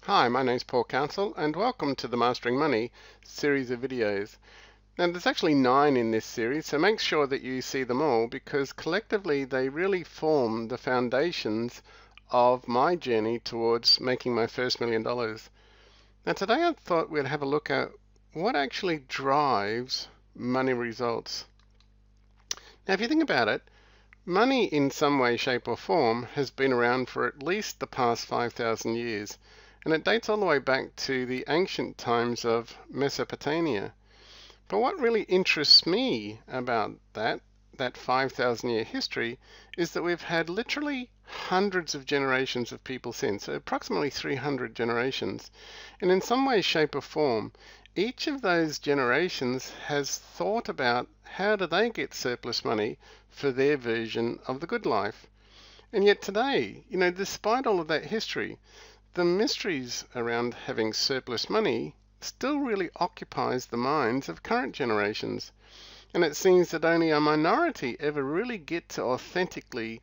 Hi, my name's Counsel, and welcome to the Mastering Money series of videos. Now, there's actually 9 in this series, so make sure that you see them all because collectively they really form the foundations of my journey towards making my first $1 million. Now, today I thought we'd have a look at what actually drives money results. Now, if you think about it, money in some way, shape, or form has been around for at least the past 5,000 years. And it dates all the way back to the ancient times of Mesopotamia. But what really interests me about that 5,000-year history is that we've had literally hundreds of generations of people since, so approximately 300 generations. And in some way, shape, or form, each of those generations has thought about how do they get surplus money for their version of the good life. And yet today, despite all of that history, the mysteries around having surplus money still really occupies the minds of current generations. And it seems that only a minority ever really get to authentically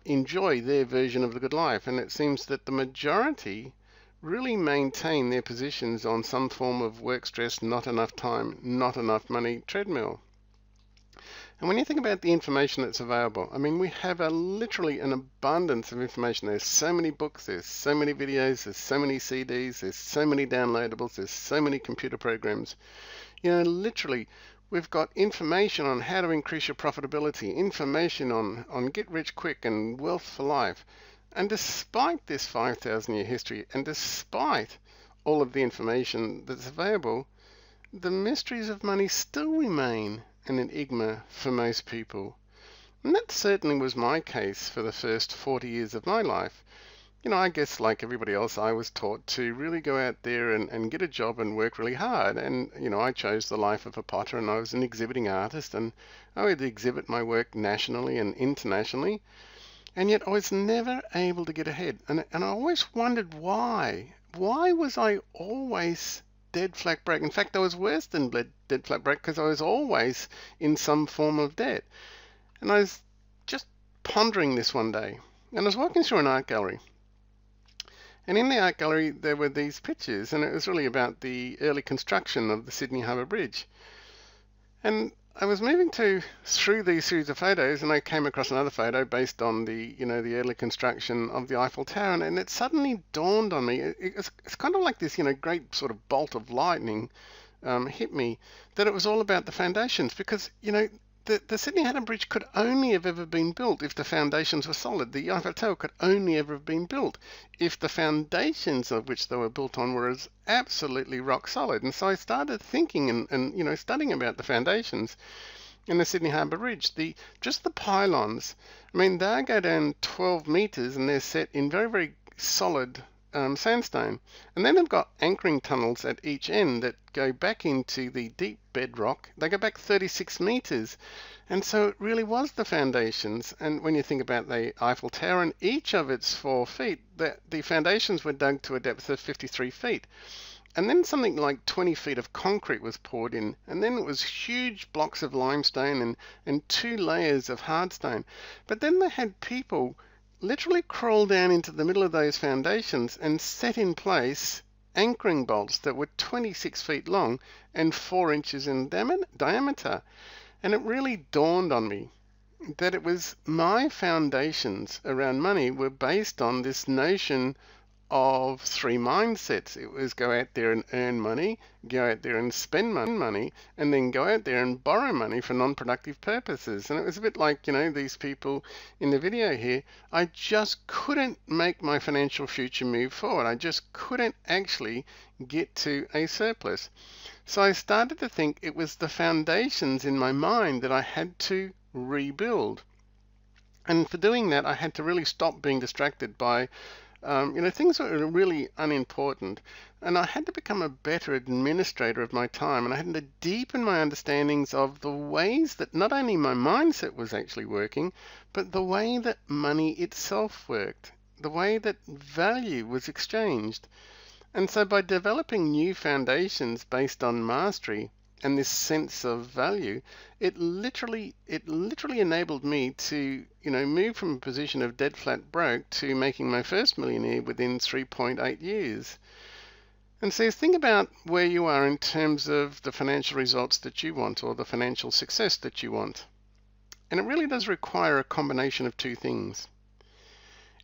enjoy their version of the good life. And it seems that the majority really maintain their positions on some form of work stress, not enough time, not enough money treadmill. And when you think about the information that's available, I mean, we have literally an abundance of information. There's so many books, there's so many videos, there's so many CDs, there's so many downloadables, there's so many computer programs. Literally, we've got information on how to increase your profitability, information on get rich quick and wealth for life. And despite this 5,000-year history, and despite all of the information that's available, the mysteries of money still remain an enigma for most people. And that certainly was my case for the first 40 years of my life. I guess like everybody else, I was taught to really go out there and get a job and work really hard. And, I chose the life of a potter and I was an exhibiting artist and I would exhibit my work nationally and internationally. And yet I was never able to get ahead. And I always wondered why. Why was I always dead flat broke? In fact, I was worse than dead flat broke because I was always in some form of debt. And I was just pondering this one day. And I was walking through an art gallery. And in the art gallery, there were these pictures, and it was really about the early construction of the Sydney Harbour Bridge. And I was moving through these series of photos, and I came across another photo based on the early construction of the Eiffel Tower, and it suddenly dawned on me. It's kind of like this, great sort of bolt of lightning hit me that it was all about the foundations, because the Sydney Harbour Bridge could only have ever been built if the foundations were solid. The Eiffel Tower could only ever have been built if the foundations of which they were built on were as absolutely rock solid. And so I started thinking and studying about the foundations in the Sydney Harbour Bridge. Just the pylons, I mean, they go down 12 metres and they're set in very, very solid sandstone. And then they've got anchoring tunnels at each end that go back into the deep bedrock. They go back 36 metres. And so it really was the foundations. And when you think about the Eiffel Tower and each of its 4 feet, the foundations were dug to a depth of 53 feet. And then something like 20 feet of concrete was poured in. And then it was huge blocks of limestone and 2 layers of hardstone. But then they had people literally crawl down into the middle of those foundations and set in place anchoring bolts that were 26 feet long and 4 inches in diameter. And it really dawned on me that it was my foundations around money were based on this notion of 3 mindsets. It was go out there and earn money, go out there and spend money, and then go out there and borrow money for non-productive purposes. And it was a bit like, these people in the video here. I just couldn't make my financial future move forward. I just couldn't actually get to a surplus. So I started to think it was the foundations in my mind that I had to rebuild. And for doing that, I had to really stop being distracted by things that were really unimportant. And I had to become a better administrator of my time. And I had to deepen my understandings of the ways that not only my mindset was actually working, but the way that money itself worked, the way that value was exchanged. And so by developing new foundations based on mastery, and this sense of value, it literally enabled me to, move from a position of dead flat broke to making my first millionaire within 3.8 years. And so think about where you are in terms of the financial results that you want or the financial success that you want. And it really does require a combination of two things.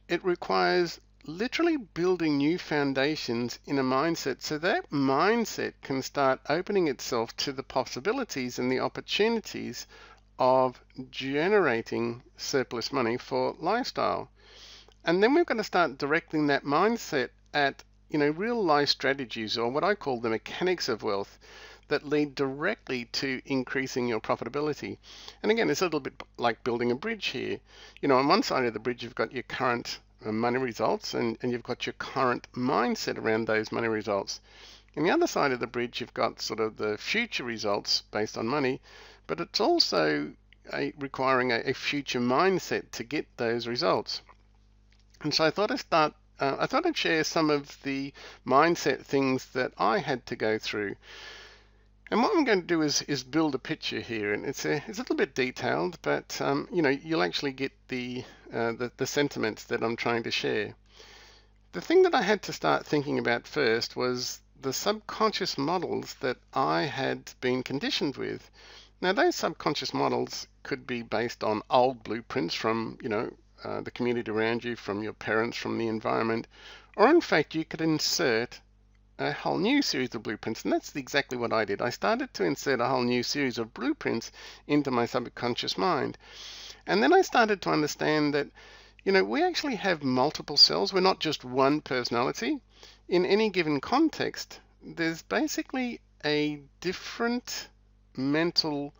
It requires literally building new foundations in a mindset so that mindset can start opening itself to the possibilities and the opportunities of generating surplus money for lifestyle. And then we're going to start directing that mindset at real life strategies, or what I call the mechanics of wealth, that lead directly to increasing your profitability. And again, it's a little bit like building a bridge here. On one side of the bridge, you've got your current money results, and you've got your current mindset around those money results. On the other side of the bridge, you've got sort of the future results based on money, but it's also requiring a future mindset to get those results. And so I thought I'd share some of the mindset things that I had to go through. And what I'm going to do is build a picture here, and it's a little bit detailed, but you'll actually get the sentiments that I'm trying to share. The thing that I had to start thinking about first was the subconscious models that I had been conditioned with. Now, those subconscious models could be based on old blueprints from the community around you, from your parents, from the environment, or in fact you could insert a whole new series of blueprints. And that's exactly what I did. I started to insert a whole new series of blueprints into my subconscious mind. And then I started to understand that, we actually have multiple selves. We're not just one personality. In any given context, there's basically a different mental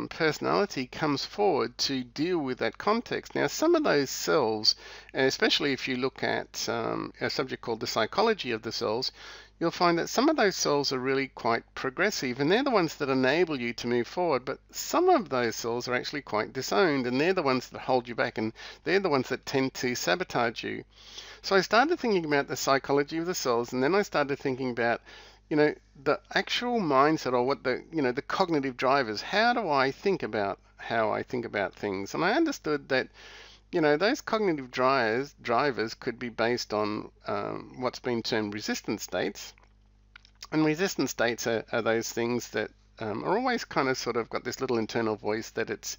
personality comes forward to deal with that context. Now, some of those cells, especially if you look at a subject called the psychology of the cells, you'll find that some of those cells are really quite progressive, and they're the ones that enable you to move forward, but some of those cells are actually quite disowned, and they're the ones that hold you back, and they're the ones that tend to sabotage you. So I started thinking about the psychology of the cells, and then I started thinking about the actual mindset, or what the cognitive drivers. How do I think about how I think about things? And I understood that, those cognitive drivers could be based on what's been termed resistance states. And resistance states are those things that are always kind of sort of got this little internal voice that it's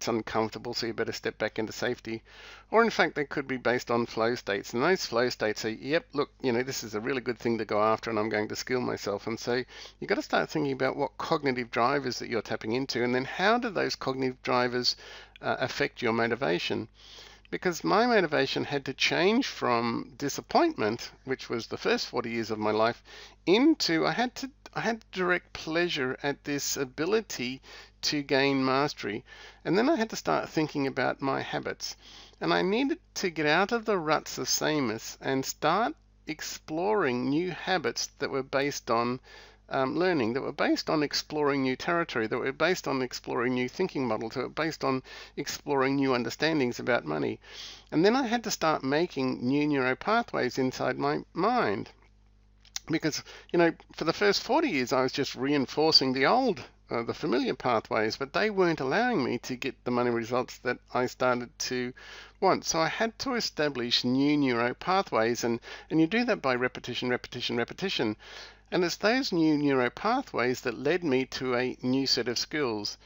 uncomfortable, so you better step back into safety. Or in fact, they could be based on flow states, and those flow states say, yep, look, this is a really good thing to go after, and I'm going to skill myself. And so you've got to start thinking about what cognitive drivers that you're tapping into, and then how do those cognitive drivers affect your motivation. Because my motivation had to change from disappointment, which was the first 40 years of my life, into I had direct pleasure at this ability to gain mastery. And then I had to start thinking about my habits. And I needed to get out of the ruts of sameness and start exploring new habits that were based on learning, that were based on exploring new territory, that were based on exploring new thinking models, that were based on exploring new understandings about money. And then I had to start making new neural pathways inside my mind. Because, for the first 40 years, I was just reinforcing the old, the familiar pathways, but they weren't allowing me to get the money results that I started to want. So I had to establish new neuro pathways, and you do that by repetition, repetition, repetition. And it's those new neuro pathways that led me to a new set of skills.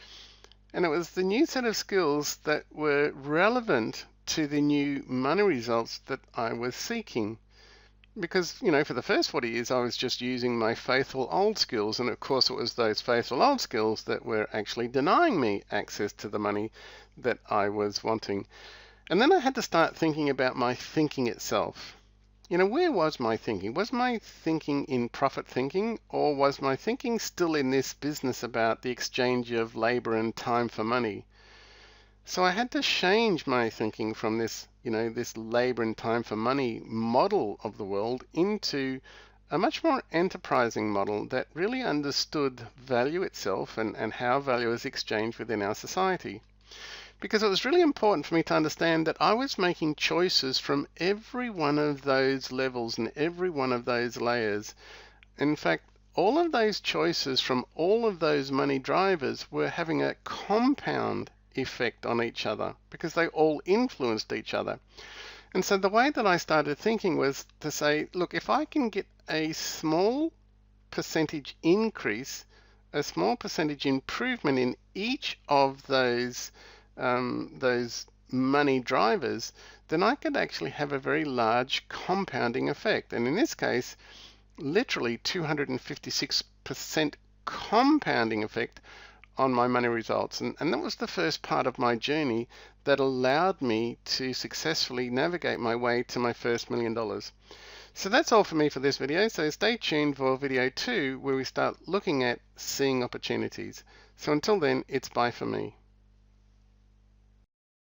And it was the new set of skills that were relevant to the new money results that I was seeking. Because, for the first 40 years, I was just using my faithful old skills. And of course, it was those faithful old skills that were actually denying me access to the money that I was wanting. And then I had to start thinking about my thinking itself. Where was my thinking? Was my thinking in profit thinking, or was my thinking still in this business about the exchange of labor and time for money? So I had to change my thinking from this, this labor and time for money model of the world into a much more enterprising model that really understood value itself and how value is exchanged within our society. Because it was really important for me to understand that I was making choices from every one of those levels and every one of those layers. In fact, all of those choices from all of those money drivers were having a compound effect on each other because they all influenced each other. And so the way that I started thinking was to say, look, if I can get a small percentage increase, a small percentage improvement in each of those money drivers, then I could actually have a very large compounding effect. And in this case, literally 256% compounding effect on my money results. And that was the first part of my journey that allowed me to successfully navigate my way to my first $1 million. So that's all for me for this video. So stay tuned for video 2 where we start looking at seeing opportunities. So until then, it's bye for me.